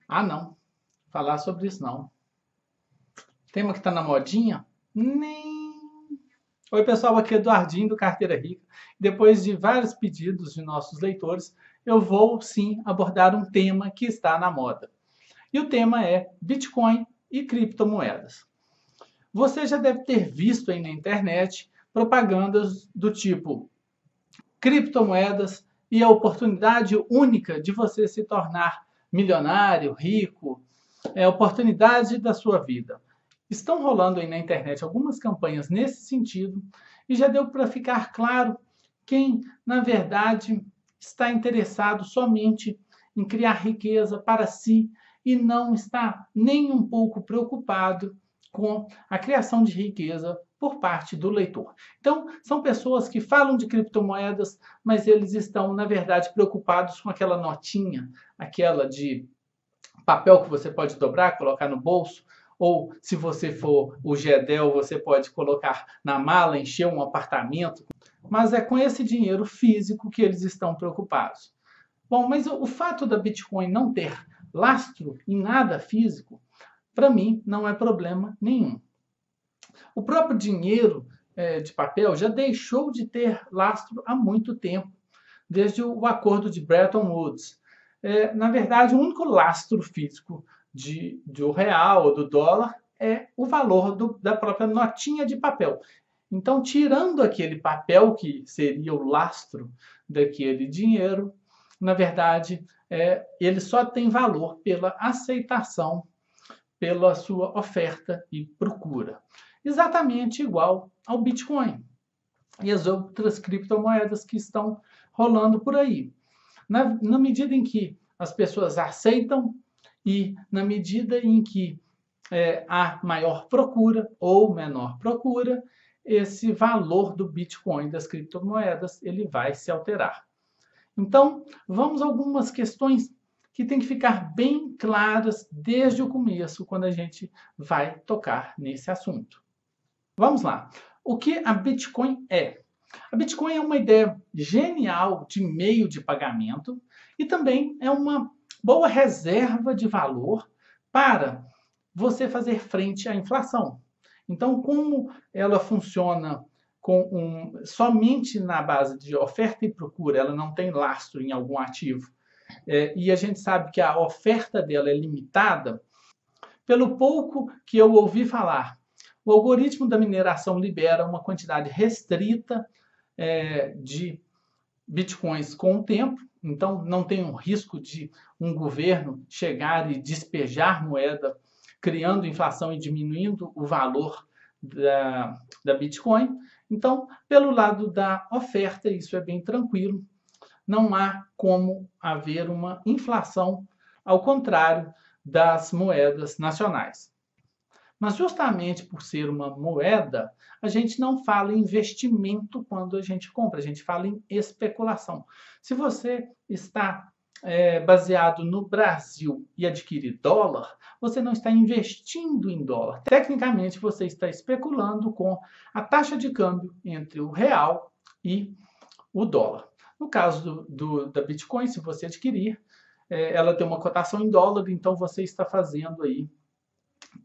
Ah, não. Falar sobre isso não. Tema que tá na modinha? Nem. Oi, pessoal, aqui é Eduardinho do Carteira Rica. Depois de vários pedidos de nossos leitores, eu vou sim abordar um tema que está na moda. E o tema é Bitcoin e criptomoedas. Você já deve ter visto aí na internet propagandas do tipo criptomoedas e a oportunidade única de você se tornar milionário, rico, é a oportunidade da sua vida. Estão rolando aí na internet algumas campanhas nesse sentido e já deu para ficar claro quem, na verdade, está interessado somente em criar riqueza para si e não está nem um pouco preocupado com a criação de riqueza por parte do leitor. Então, são pessoas que falam de criptomoedas, mas eles estão, na verdade, preocupados com aquela notinha, aquela de papel que você pode dobrar, colocar no bolso, ou se você for o Gedel, você pode colocar na mala, encher um apartamento. Mas é com esse dinheiro físico que eles estão preocupados. Bom, mas o fato da Bitcoin não ter lastro em nada físico, para mim, não é problema nenhum. O próprio dinheiro de papel já deixou de ter lastro há muito tempo, desde o acordo de Bretton Woods. Na verdade, o único lastro físico do real ou do dólar é o valor da própria notinha de papel. Então, tirando aquele papel que seria o lastro daquele dinheiro, na verdade, ele só tem valor pela aceitação, pela sua oferta e procura. Exatamente igual ao Bitcoin e as outras criptomoedas que estão rolando por aí. Na medida em que as pessoas aceitam e na medida em que há maior procura ou menor procura, esse valor do Bitcoin, das criptomoedas, ele vai se alterar. Então, vamos a algumas questões que têm que ficar bem claras desde o começo, quando a gente vai tocar nesse assunto. Vamos lá. O que a Bitcoin é? A Bitcoin é uma ideia genial de meio de pagamento e também é uma boa reserva de valor para você fazer frente à inflação. Então, como ela funciona somente na base de oferta e procura, ela não tem lastro em algum ativo, e a gente sabe que a oferta dela é limitada, pelo pouco que eu ouvi falar, o algoritmo da mineração libera uma quantidade restrita de bitcoins com o tempo, então não tem um risco de um governo chegar e despejar moeda, criando inflação e diminuindo o valor da Bitcoin. Então, pelo lado da oferta, isso é bem tranquilo. Não há como haver uma inflação, ao contrário das moedas nacionais. Mas justamente por ser uma moeda, a gente não fala em investimento quando a gente compra, a gente fala em especulação. Se você está baseado no Brasil e adquirir dólar, você não está investindo em dólar. Tecnicamente, você está especulando com a taxa de câmbio entre o real e o dólar. No caso da Bitcoin, se você adquirir, ela tem uma cotação em dólar, então você está fazendo aí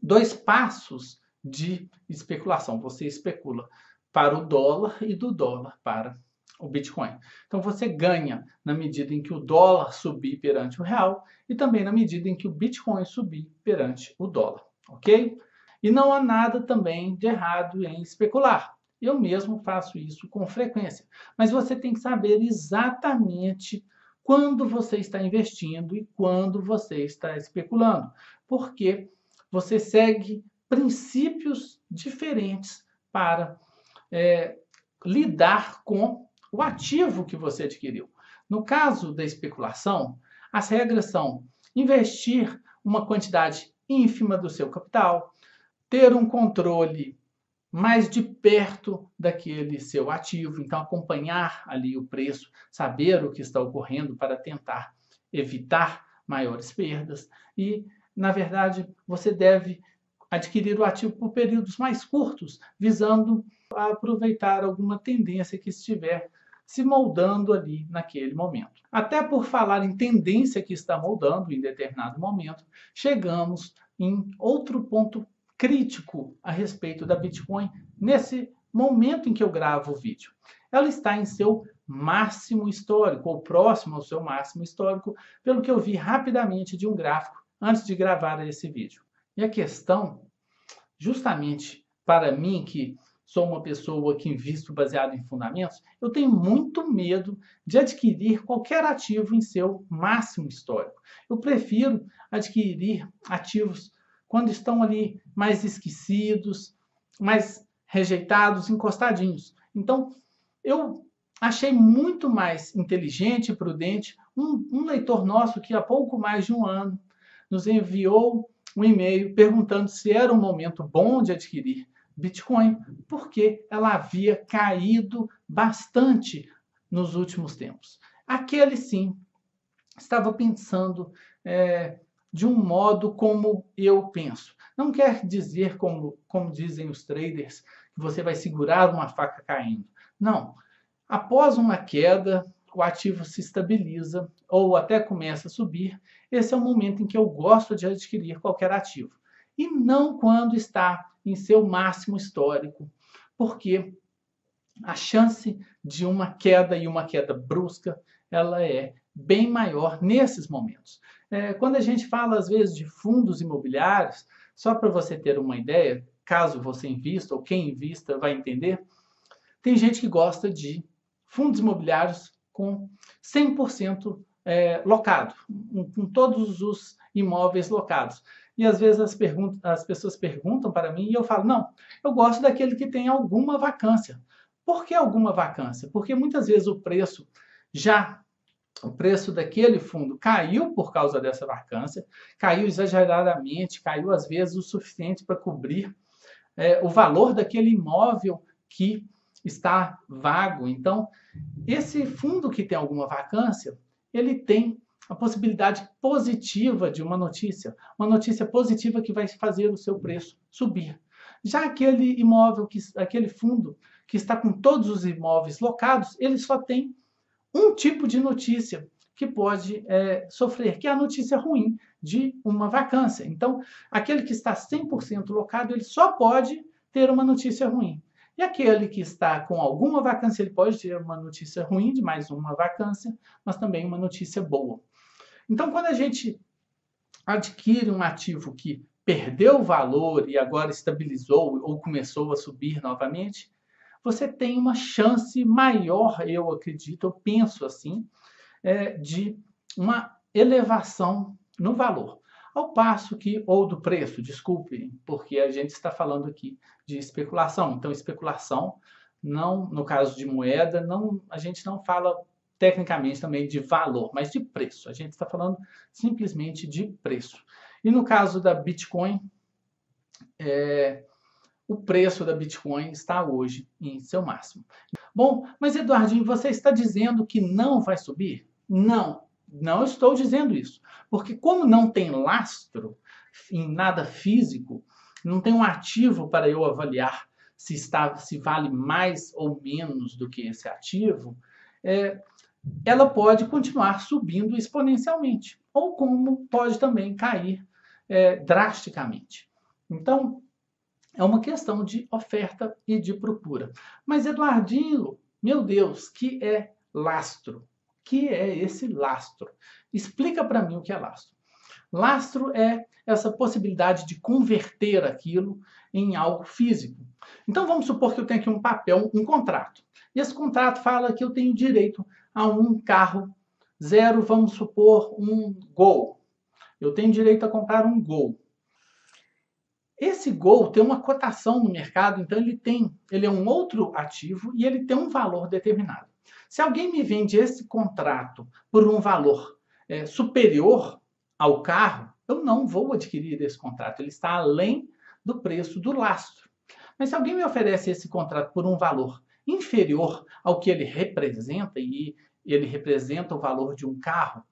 dois passos de especulação. Você especula para o dólar e do dólar para o Bitcoin. Então você ganha na medida em que o dólar subir perante o real e também na medida em que o Bitcoin subir perante o dólar, ok? E não há nada também de errado em especular. Eu mesmo faço isso com frequência. Mas você tem que saber exatamente quando você está investindo e quando você está especulando. Porque você segue princípios diferentes para lidar com o ativo que você adquiriu. No caso da especulação, as regras são investir uma quantidade ínfima do seu capital, ter um controle mais de perto daquele seu ativo, então acompanhar ali o preço, saber o que está ocorrendo para tentar evitar maiores perdas e, na verdade, você deve adquirir o ativo por períodos mais curtos, visando aproveitar alguma tendência que estiver se moldando ali naquele momento. Até por falar em tendência que está moldando em determinado momento, chegamos em outro ponto crítico a respeito da Bitcoin nesse momento em que eu gravo o vídeo. Ela está em seu máximo histórico, ou próximo ao seu máximo histórico, pelo que eu vi rapidamente de um gráfico antes de gravar esse vídeo. E a questão, justamente para mim, que sou uma pessoa que invisto baseado em fundamentos, eu tenho muito medo de adquirir qualquer ativo em seu máximo histórico. Eu prefiro adquirir ativos quando estão ali mais esquecidos, mais rejeitados, encostadinhos. Então, eu achei muito mais inteligente e prudente um leitor nosso que há pouco mais de um ano nos enviou um e-mail perguntando se era um momento bom de adquirir Bitcoin, porque ela havia caído bastante nos últimos tempos. Aquele sim estava pensando de um modo como eu penso. Não quer dizer, como dizem os traders, que você vai segurar uma faca caindo. Não. Após uma queda, o ativo se estabiliza ou até começa a subir. Esse é o momento em que eu gosto de adquirir qualquer ativo. E não quando está em seu máximo histórico, porque a chance de uma queda e uma queda brusca, ela é bem maior nesses momentos. Quando a gente fala, às vezes, de fundos imobiliários, só para você ter uma ideia, caso você invista ou quem invista vai entender, tem gente que gosta de fundos imobiliários com 100% locado, com todos os imóveis locados. E às vezes as pessoas perguntam para mim e eu falo, não, eu gosto daquele que tem alguma vacância. Por que alguma vacância? Porque muitas vezes o preço daquele fundo caiu por causa dessa vacância, caiu exageradamente, caiu às vezes o suficiente para cobrir o valor daquele imóvel que está vago. Então, esse fundo que tem alguma vacância, ele tem a possibilidade positiva de uma notícia positiva que vai fazer o seu preço subir. Já aquele imóvel, aquele fundo que está com todos os imóveis locados, ele só tem um tipo de notícia que pode sofrer, que é a notícia ruim de uma vacância. Então, aquele que está 100% locado, ele só pode ter uma notícia ruim. E aquele que está com alguma vacância, ele pode ter uma notícia ruim de mais uma vacância, mas também uma notícia boa. Então, quando a gente adquire um ativo que perdeu valor e agora estabilizou ou começou a subir novamente, você tem uma chance maior, eu acredito, eu penso assim, de uma elevação no valor. Ao passo que, ou do preço, desculpe, porque a gente está falando aqui de especulação. Então, especulação, não, no caso de moeda, a gente não fala tecnicamente também de valor, mas de preço. A gente está falando simplesmente de preço. E no caso da Bitcoin, o preço da Bitcoin está hoje em seu máximo. Bom, mas Eduardinho, você está dizendo que não vai subir? Não, não estou dizendo isso. Porque como não tem lastro em nada físico, não tem um ativo para eu avaliar se vale mais ou menos do que esse ativo, ela pode continuar subindo exponencialmente. Ou como pode também cair drasticamente. Então, é uma questão de oferta e de procura. Mas, Eduardinho, meu Deus, que é lastro? Que é esse lastro? Explica para mim o que é lastro. Lastro é essa possibilidade de converter aquilo em algo físico. Então, vamos supor que eu tenho aqui um papel, um contrato. E esse contrato fala que eu tenho direito a um carro zero, vamos supor, um Gol. Eu tenho direito a comprar um Gol. Esse Gol tem uma cotação no mercado, então ele é um outro ativo e ele tem um valor determinado. Se alguém me vende esse contrato por um valor superior ao carro, eu não vou adquirir esse contrato. Ele está além do preço do lastro. Mas se alguém me oferece esse contrato por um valor inferior ao que ele representa, e ele representa o valor de um carro,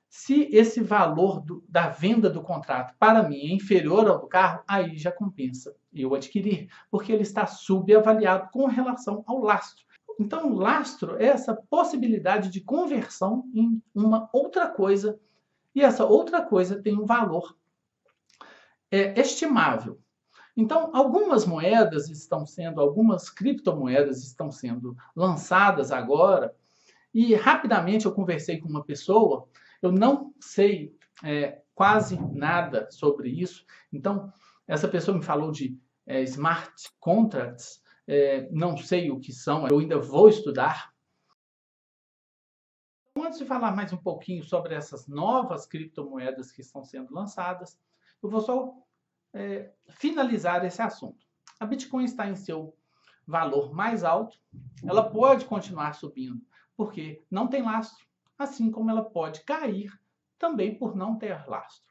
se esse valor da venda do contrato para mim é inferior ao do carro, aí já compensa eu adquirir, porque ele está subavaliado com relação ao lastro. Então, o lastro é essa possibilidade de conversão em uma outra coisa, e essa outra coisa tem um valor estimável. Então, algumas criptomoedas estão sendo lançadas agora, e rapidamente eu conversei com uma pessoa, eu não sei quase nada sobre isso, então essa pessoa me falou de smart contracts, não sei o que são, eu ainda vou estudar. Então, antes de falar mais um pouquinho sobre essas novas criptomoedas que estão sendo lançadas, eu vou só finalizar esse assunto. A Bitcoin está em seu valor mais alto, ela pode continuar subindo, porque não tem lastro, assim como ela pode cair também por não ter lastro.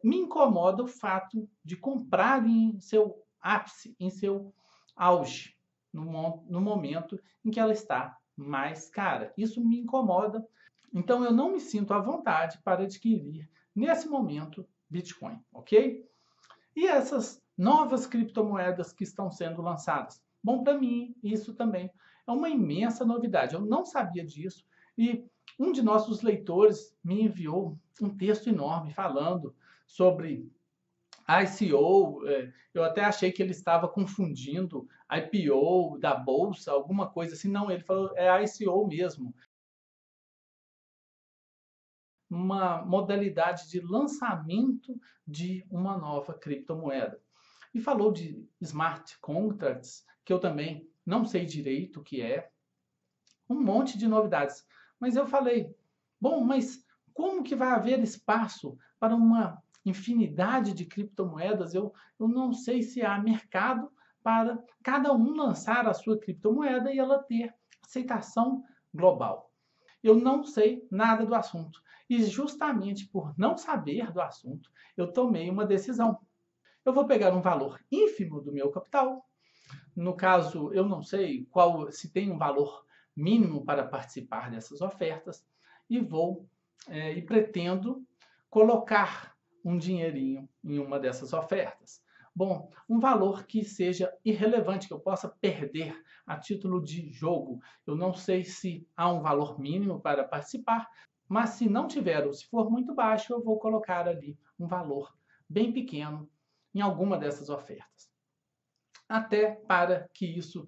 Me incomoda o fato de comprar em seu ápice, em seu auge, no momento em que ela está mais cara. Isso me incomoda, então eu não me sinto à vontade para adquirir, nesse momento, Bitcoin, ok? E essas novas criptomoedas que estão sendo lançadas? Bom, para mim, isso também é uma imensa novidade. Eu não sabia disso e um de nossos leitores me enviou um texto enorme falando sobre ICO. Eu até achei que ele estava confundindo IPO da bolsa, alguma coisa assim. Não, ele falou é ICO mesmo. Uma modalidade de lançamento de uma nova criptomoeda. E falou de smart contracts, que eu também não sei direito o que é, um monte de novidades. Mas eu falei, bom, mas como que vai haver espaço para uma infinidade de criptomoedas? Eu não sei se há mercado para cada um lançar a sua criptomoeda e ela ter aceitação global. Eu não sei nada do assunto. E justamente por não saber do assunto, eu tomei uma decisão. Eu vou pegar um valor ínfimo do meu capital. No caso, eu não sei se tem um valor mínimo para participar dessas ofertas e e pretendo colocar um dinheirinho em uma dessas ofertas. Bom, um valor que seja irrelevante, que eu possa perder a título de jogo. Eu não sei se há um valor mínimo para participar, mas se não tiver ou se for muito baixo, eu vou colocar ali um valor bem pequeno em alguma dessas ofertas. Até para que isso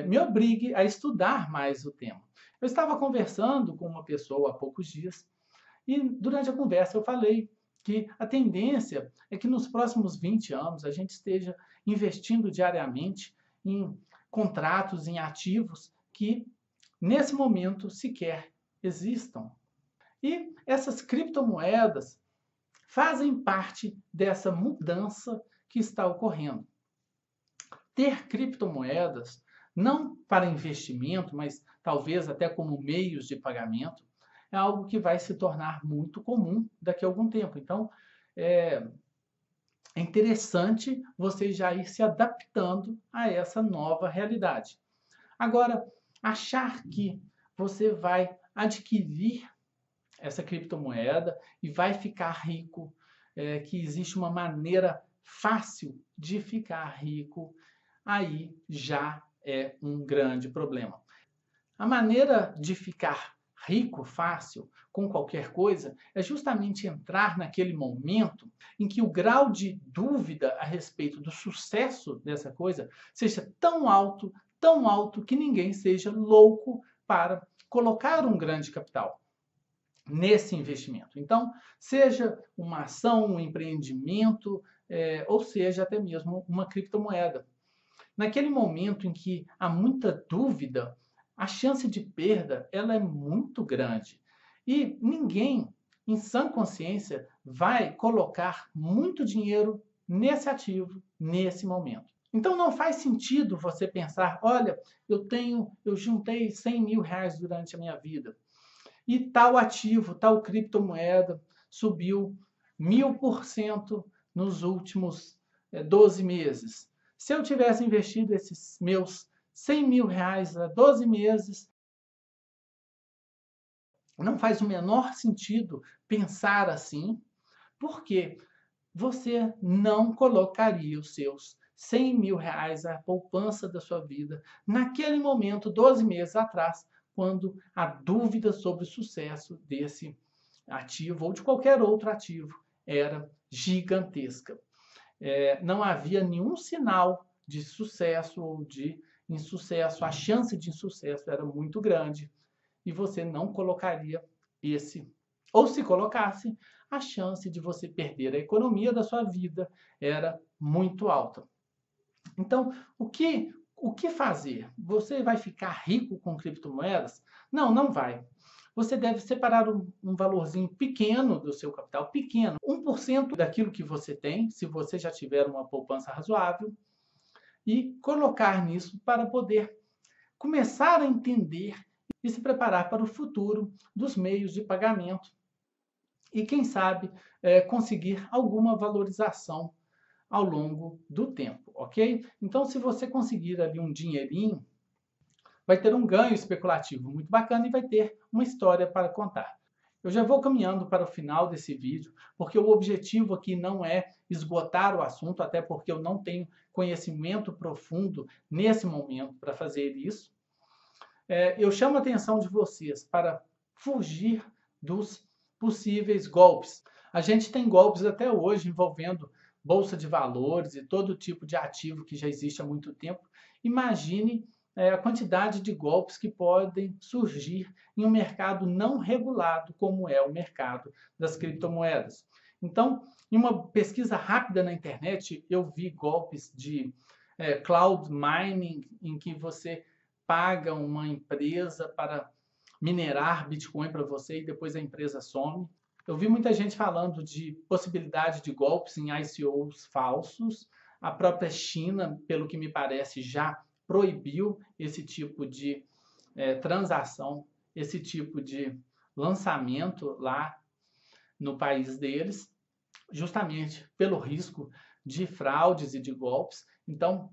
me obrigue a estudar mais o tema. Eu estava conversando com uma pessoa há poucos dias e durante a conversa eu falei que a tendência é que nos próximos 20 anos a gente esteja investindo diariamente em contratos, em ativos que nesse momento sequer existam. E essas criptomoedas fazem parte dessa mudança que está ocorrendo. Ter criptomoedas, não para investimento, mas talvez até como meios de pagamento, é algo que vai se tornar muito comum daqui a algum tempo. Então, é interessante você já ir se adaptando a essa nova realidade. Agora, achar que você vai adquirir essa criptomoeda e vai ficar rico, que existe uma maneira fácil de ficar rico, aí já é um grande problema. A maneira de ficar rico fácil com qualquer coisa é justamente entrar naquele momento em que o grau de dúvida a respeito do sucesso dessa coisa seja tão alto que ninguém seja louco para colocar um grande capital nesse investimento. Então, seja uma ação, um empreendimento, ou seja até mesmo uma criptomoeda. Naquele momento em que há muita dúvida, a chance de perda ela é muito grande. E ninguém, em sã consciência, vai colocar muito dinheiro nesse ativo, nesse momento. Então não faz sentido você pensar, olha, eu juntei 100 mil reais durante a minha vida e tal ativo, tal criptomoeda subiu 1000% nos últimos 12 meses. Se eu tivesse investido esses meus 100 mil reais há 12 meses, não faz o menor sentido pensar assim, porque você não colocaria os seus 100 mil reais a poupança da sua vida, naquele momento, 12 meses atrás, quando a dúvida sobre o sucesso desse ativo ou de qualquer outro ativo era gigantesca. Não havia nenhum sinal de sucesso ou de insucesso, a chance de insucesso era muito grande e você não colocaria esse, ou se colocasse, a chance de você perder a economia da sua vida era muito alta. Então, o que fazer? Você vai ficar rico com criptomoedas? Não, não vai. Você deve separar um valorzinho pequeno do seu capital, pequeno, 1% daquilo que você tem, se você já tiver uma poupança razoável, e colocar nisso para poder começar a entender e se preparar para o futuro dos meios de pagamento e, quem sabe, conseguir alguma valorização ao longo do tempo, ok? Então, se você conseguir ali um dinheirinho, vai ter um ganho especulativo muito bacana e vai ter uma história para contar. Eu já vou caminhando para o final desse vídeo, porque o objetivo aqui não é esgotar o assunto, até porque eu não tenho conhecimento profundo nesse momento para fazer isso. Eu chamo a atenção de vocês para fugir dos possíveis golpes. A gente tem golpes até hoje envolvendo bolsa de valores e todo tipo de ativo que já existe há muito tempo. Imagine a quantidade de golpes que podem surgir em um mercado não regulado, como é o mercado das criptomoedas. Então, em uma pesquisa rápida na internet, eu vi golpes de cloud mining, em que você paga uma empresa para minerar Bitcoin para você e depois a empresa some. Eu vi muita gente falando de possibilidade de golpes em ICOs falsos. A própria China, pelo que me parece, já proibiu esse tipo de transação, esse tipo de lançamento lá no país deles, justamente pelo risco de fraudes e de golpes. Então,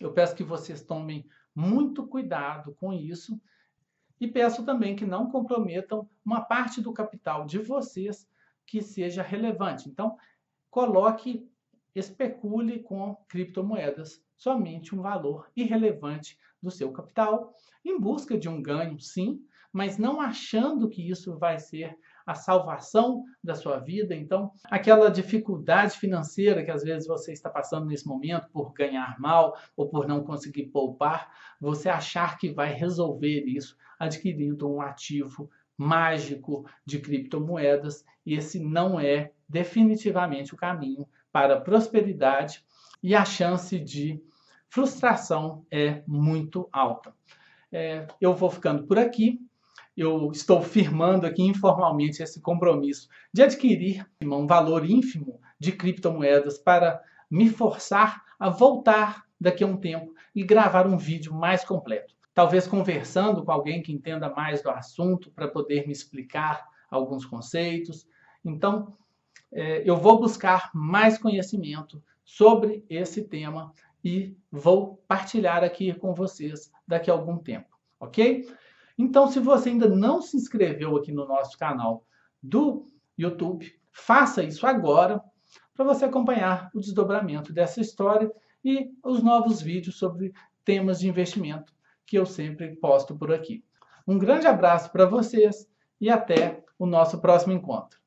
eu peço que vocês tomem muito cuidado com isso e peço também que não comprometam uma parte do capital de vocês que seja relevante. Então, especule com criptomoedas, somente um valor irrelevante do seu capital, em busca de um ganho, sim, mas não achando que isso vai ser a salvação da sua vida. Então, aquela dificuldade financeira que às vezes você está passando nesse momento por ganhar mal ou por não conseguir poupar, você achar que vai resolver isso adquirindo um ativo mágico de criptomoedas, esse não é definitivamente o caminho para a prosperidade e a chance de frustração é muito alta. Eu vou ficando por aqui. Eu estou firmando aqui informalmente esse compromisso de adquirir um valor ínfimo de criptomoedas para me forçar a voltar daqui a um tempo e gravar um vídeo mais completo. Talvez conversando com alguém que entenda mais do assunto para poder me explicar alguns conceitos. Então, eu vou buscar mais conhecimento sobre esse tema e vou partilhar aqui com vocês daqui a algum tempo, ok? Então, se você ainda não se inscreveu aqui no nosso canal do YouTube, faça isso agora para você acompanhar o desdobramento dessa história e os novos vídeos sobre temas de investimento que eu sempre posto por aqui. Um grande abraço para vocês e até o nosso próximo encontro.